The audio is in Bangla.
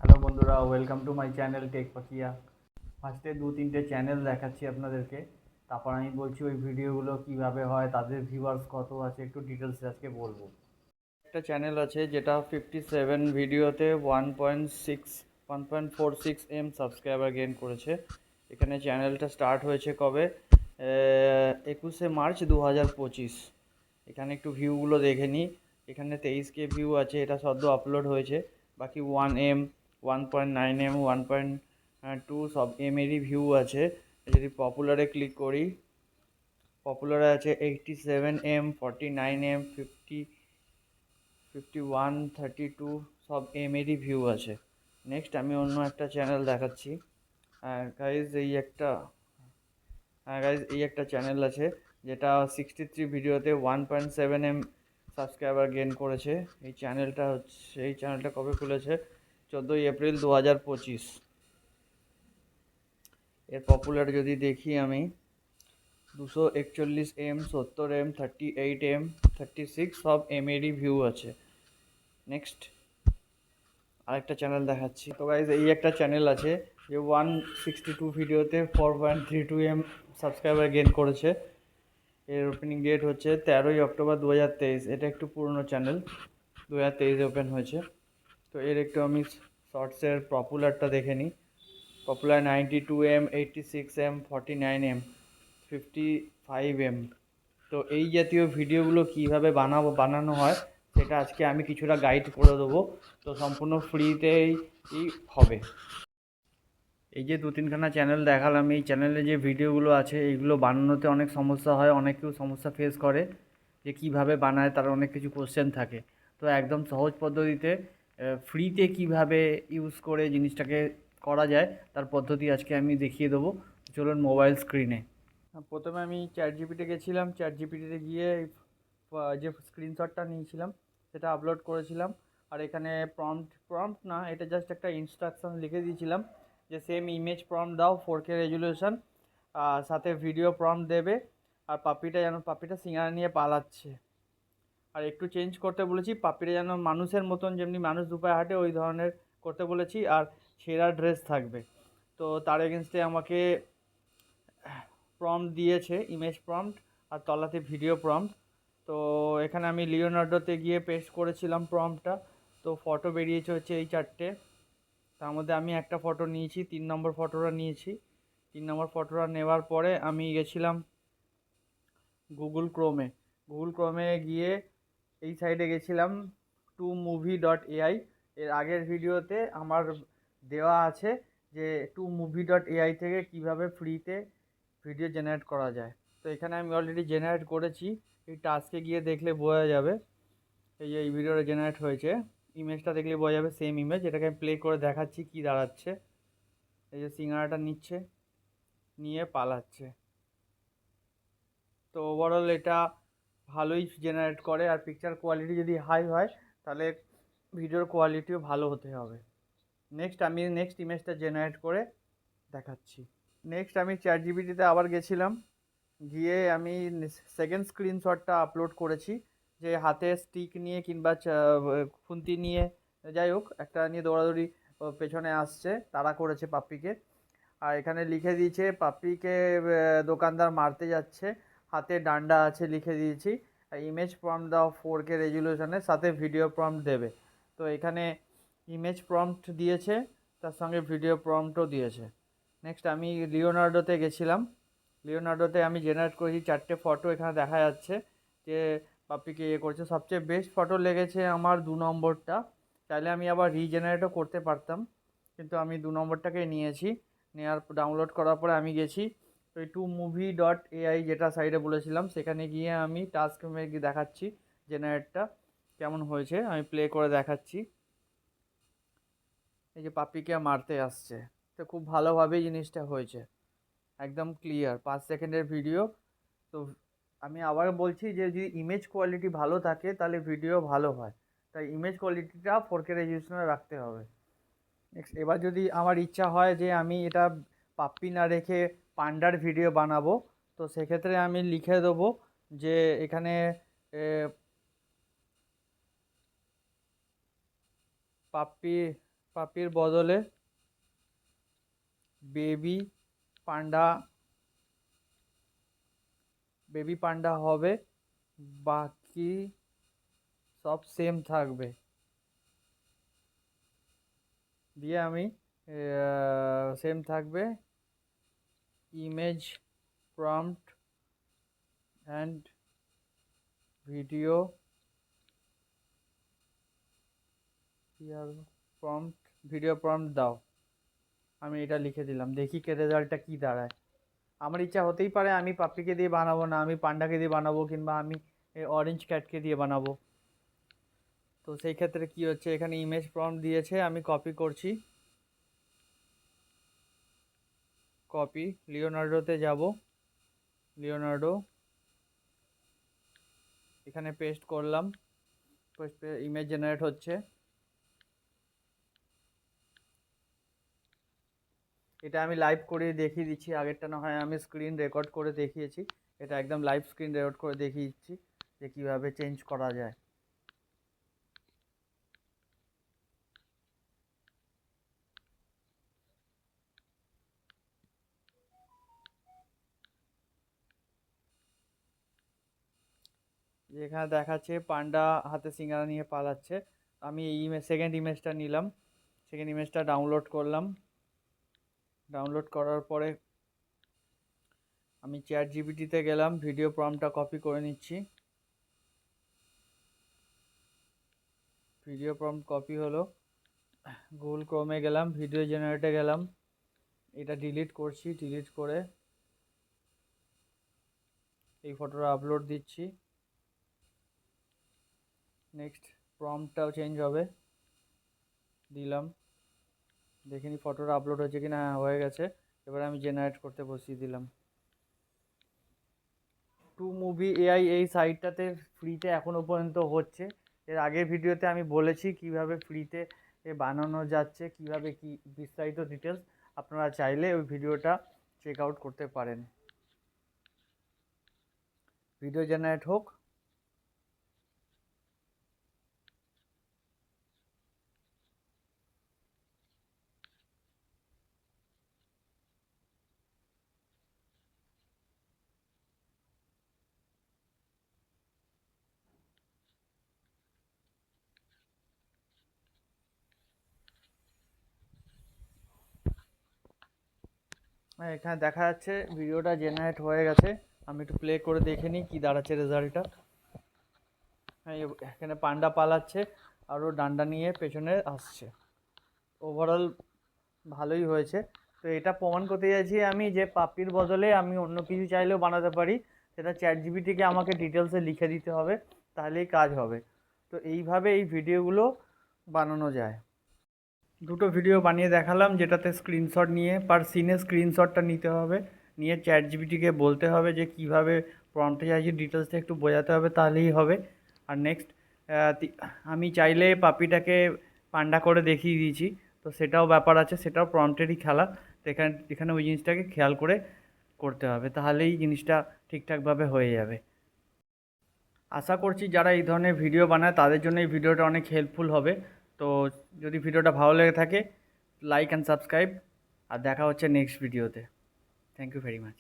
হ্যালো বন্ধুরা, welcome to my channel tech Pakhiya. ফার্স্টে দু তিনটে চ্যানেল দেখাচ্ছি আপনাদেরকে, তারপর আমি বলছি ওই ভিডিওগুলো কিভাবে হয়, তাদের ভিউয়ার্স কত আছে, একটু ডিটেলসে আজকে বলবো। একটা চ্যানেল আছে যেটা 57 ভিডিওতে 1.46 সাবস্ক্রাইবার গেইন করেছে। এখানে চ্যানেলটা স্টার্ট হয়েছে কবে? 21শে মার্চ 2025। এখানে একটু ভিউগুলো দেখে নিই। এখানে 23K ভিউ আছে, এটা সদ্য আপলোড হয়েছে। বাকি 1M, 1.9M, 1.2 সব এমেরই ভিউ আছে। যদি পপুলারে ক্লিক করি, পপুলারে আছে 87M, 49M, 51, 32 সব এমেরই ভিউ আছে। নেক্সট আমি অন্য একটা চ্যানেল দেখাচ্ছি। গাইজ এই একটা চ্যানেল আছে যেটা 63 ভিডিওতে 1.7M সাবস্ক্রাইবার গেইন করেছে। এই চ্যানেলটা কবে খুলেছে? 14 এপ্রিল 2025। এর পপুলার যদি দেখি আমি, 241M, 70M, 38M, 36 সব এমেরই ভিউ আছে। নেক্সট আরেকটা চ্যানেল দেখাচ্ছি। তো গাইজ এই একটা চ্যানেল আছে যে 162 ভিডিওতে 4.32M সাবস্ক্রাইবার গেইন করেছে। এর ওপেনিং ডেট হচ্ছে 13 অক্টোবর 2023। এটা একটু পুরনো চ্যানেল, 2023 ওপেন হয়েছে। তো এর একটু আমি শর্টসের পপুলারটা দেখে নিই। Popular 92M, 86M, 49M, 55M। তো এই জাতীয় ভিডিওগুলো কীভাবে বানানো হয় সেটা আজকে আমি কিছুটা গাইড করে দেবো। তো সম্পূর্ণ ফ্রিতেই হবে। এই যে দু তিনখানা চ্যানেল দেখালাম, এই চ্যানেলে যে ভিডিওগুলো আছে এইগুলো বানানোতে অনেক সমস্যা হয়, অনেক কেউ সমস্যা ফেস করে যে কিভাবে বানায়, তার অনেক কিছু কোশ্চেন থাকে। তো একদম সহজ পদ্ধতিতে ফ্রিতে কিভাবে ইউজ করে জিনিসটাকে করা যায় তার পদ্ধতি আজকে আমি দেখিয়ে দেবো। চলুন মোবাইল স্ক্রিনে। প্রথমে আমি চ্যাট জিপিতে গেছিলাম। চ্যাট জিপিটিতে গিয়ে যে স্ক্রিনশটটা নিয়েছিলাম সেটা আপলোড করেছিলাম। আর এখানে প্রম্পট না, এটা জাস্ট একটা ইনস্ট্রাকশন লিখে দিয়েছিলাম যে সেম ইমেজ প্রম্পট দাও, 4K রেজুলেশন, সাথে ভিডিও প্রম্পট দেবে। আর পাপিটা সিঙ্গারা নিয়ে পালাচ্ছে। আর একটু চেঞ্জ করতে বলেছি, পাপিটা যেন মানুষের মতন, যেমনি মানুষ দুপায়ে হাঁটে ওই ধরনের করতে বলেছি। আর ছেঁড়া ড্রেস থাকবে। তো তার এগেনস্টে আমাকে প্রম্পট দিয়েছে, ইমেজ প্রম্পট আর তলাতে ভিডিও প্রম্পট। তো এখানে আমি লিওনার্ডোতে গিয়ে পেস্ট করেছিলাম প্রম্পটটা। তো ফটো বেরিয়েছে হচ্ছে এই চারটে। তার মধ্যে আমি একটা ফটো নিয়েছি, 3 নম্বর ফটোটা নিয়েছি। 3 নম্বর ফটোটা নেওয়ার পরে আমি গেছিলাম গুগল ক্রোমে গিয়ে এই সাইডে গেছিলাম টু মুভি ডট এআই। এর আগের ভিডিওতে আমার দেওয়া আছে যে টু মুভি ডট এআই থেকে কীভাবে ফ্রিতে ভিডিও জেনারেট করা যায়। তো এখানে আমি অলরেডি জেনারেট করেছি। এই টাস্কে গিয়ে দেখলে বোঝা যাবে এই যে এই ভিডিওটা জেনারেট হয়েছে। ইমেজটা দেখলে বোঝা যাবে সেম ইমেজ। এটাকে আমি প্লে করে দেখাচ্ছি কি দাঁড়াচ্ছে। এই যে সিঙ্গারাটা নিয়ে পালাচ্ছে। তো ওভারঅল এটা ভালোই জেনারেট করে। আর পিকচার কোয়ালিটি যদি হাই হয় তাহলে ভিডিওর কোয়ালিটিও ভালো হতে হবে। নেক্সট ইমেজটা জেনারেট করে দেখাচ্ছি। নেক্সট আমি চ্যাট জিপিটিতে আবার গেছিলাম। গিয়ে আমি সেকেন্ড স্ক্রিনশটটা আপলোড করেছি, যে হাতে স্টিক নিয়ে কিংবা খুন্তি নিয়ে, যাই হোক একটা নিয়ে দৌড়াদৌড়ি পেছনে আসছে, তাড়া করেছে পাপ্পিকে। আর এখানে লিখে দিয়েছে পাপ্পিকে দোকানদার মারতে যাচ্ছে, হাতে ডান্ডা আছে লিখে দিয়েছি। ইমেজ প্রম্পট দাও 4K রেজুলেশনের, সাথে ভিডিও প্রম্পট দেবে। তো এখানে ইমেজ প্রম্পট দিয়েছে, তার সঙ্গে ভিডিও প্রম্পটও দিয়েছে। নেক্সট আমি লিওনার্ডোতে গেছিলাম। লিওনার্ডোতে আমি জেনারেট করেছি 4টে ফটো। এখানে দেখা যাচ্ছে যে পাপ্পিকে করছে। সবচেয়ে বেস্ট ফটো লেগেছে আমার 2 নম্বরটা। চাইলে আমি আবার রিজেনারেটও করতে পারতাম, কিন্তু আমি 2 নম্বরটাকেই নিয়েছি। ডাউনলোড করার পরে আমি গেছি ওই টু মুভি ডট এআই যেটা সাইডে বলেছিলাম, সেখানে গিয়ে আমি টাস্ক গিয়ে দেখাচ্ছি জেনারেটটা কেমন হয়েছে। আমি প্লে করে দেখাচ্ছি। এই যে পাপ্পিকে মারতে আসছে, তো খুব ভালোভাবেই জিনিসটা হয়েছে, একদম ক্লিয়ার 5 সেকেন্ডের ভিডিও। তো আমি আবার বলছি যে যদি ইমেজ কোয়ালিটি ভালো থাকে তাহলে ভিডিও ভালো হয়। তাই ইমেজ কোয়ালিটিটা 4K রেজুলেশনে রাখতে হবে। নেক্সট এবার যদি আমার ইচ্ছা হয় যে আমি এটা পাপ্পি না রেখে পান্ডার ভিডিও বানাবো, তো সেক্ষেত্রে আমি লিখে দেবো যে এখানে পাপ্পি পাপির বদলে বেবি পান্ডা হবে, বাকি সব সেম থাকবে। দিয়ে আমি সেম থাকবে, image prompt and video prompt দাও। আমি এটা লিখে দিলাম, দেখি রেজাল্টটা কি দাঁড়ায়। আমার ইচ্ছা হতেই পারে আমি পাপ্পিকে দিয়ে বানাবো না, আমি পান্ডাকে দিয়ে বানাবো, কিংবা আমি অরেঞ্জ ক্যাটকে দিয়ে বানাবো। তো সেই ক্ষেত্রে কি হচ্ছে, এখানে ইমেজ প্রম্পট দিয়েছে, আমি কপি করছি, কপি লিওনার্ডোতে যাব, লিওনার্ডো এখানে পেস্ট করলাম, ইমেজ জেনারেট হচ্ছে। এটা আমি লাইভ করে দেখিয়ে দিচ্ছি, আগেরটা না হয় আমি স্ক্রিন রেকর্ড করে দেখিয়েছি, এটা একদম লাইভ স্ক্রিন রেকর্ড করে দেখিয়ে দিচ্ছি যে কীভাবে চেঞ্জ করা যায়। এখানে দেখাচ্ছে পান্ডা হাতে সিঙ্গারা নিয়ে পালাচ্ছে। আমি এই সেকেন্ড ইমেজটা নিলাম, সেকেন্ড ইমেজটা ডাউনলোড করলাম। ডাউনলোড করার পরে আমি চ্যাট জিপিটিতে গেলাম, ভিডিও প্রম্পটটা কপি করে নিচ্ছি। ভিডিও প্রম্পট কপি হলো, গুগল ক্রোমে গেলাম, ভিডিও জেনারেটে গেলাম, এটা ডিলিট করছি, ডিলিট করে এই ফটোটা আপলোড দিচ্ছি। নেক্সট প্রম্পটটাও চেঞ্জ হবে, দিলাম, দেখিনি ফটোটা আপলোড হচ্ছে কিনা, হয়ে গেছে। এবার আমি জেনারেট করতে বসিয়ে দিলাম। টু মুভি এআই এই সাইটটাতে ফ্রিতে এখনও পর্যন্ত হচ্ছে। এর আগের ভিডিওতে আমি বলেছি কিভাবে ফ্রিতে বানানো যাচ্ছে, কিভাবে কি বিস্তারিত ডিটেলস, আপনারা চাইলে ওই ভিডিওটা চেক আউট করতে পারেন। ভিডিও জেনারেট হোক। এখানে দেখা যাচ্ছে ভিডিওটা জেনারেট হয়ে গেছে, আমি একটু প্লে করে দেখে নিই কী দাঁড়াচ্ছে রেজাল্টটা। হ্যাঁ, এখানে পান্ডা পালাচ্ছে আর ও ডান্ডা নিয়ে পেছনে আসছে। ওভারঅল ভালোই হয়েছে। তো এটা প্রমাণ করতে চাইছি আমি যে পাপ্পির বদলে আমি অন্য কিছু চাইলেও বানাতে পারি, সেটা চ্যাট জিপিটিকে আমাকে ডিটেলসে লিখে দিতে হবে, তাহলেই কাজ হবে। তো এইভাবে এই ভিডিওগুলো বানানো যায়। দুটো ভিডিও বানিয়ে দেখালাম, যেটাতে স্ক্রিনশট নিয়ে পার সিনে স্ক্রিনশটটা নিতে হবে, নিয়ে চ্যাট জিপিটিকে বলতে হবে যে কীভাবে প্রম্পটে চাইছি ডিটেলসটা একটু বোঝাতে হবে, তাহলেই হবে। আর নেক্সট আমি চাইলে পাপিটাকে পান্ডা করে দেখিয়ে দিয়েছি, তো সেটাও ব্যাপার আছে, সেটাও প্রম্পটেরই খেলা। তো এখানে ওই জিনিসটাকে খেয়াল করে করতে হবে, তাহলেই জিনিসটা ঠিকঠাকভাবে হয়ে যাবে। আশা করছি যারা এই ধরনের ভিডিও বানায় তাদের জন্য এই ভিডিওটা অনেক হেল্পফুল হবে। তো যদি ভিডিওটা ভালো লেগে থাকে, লাইক অ্যান্ড সাবস্ক্রাইব, আর দেখা হচ্ছে নেক্সট ভিডিওতে। Thank you very much.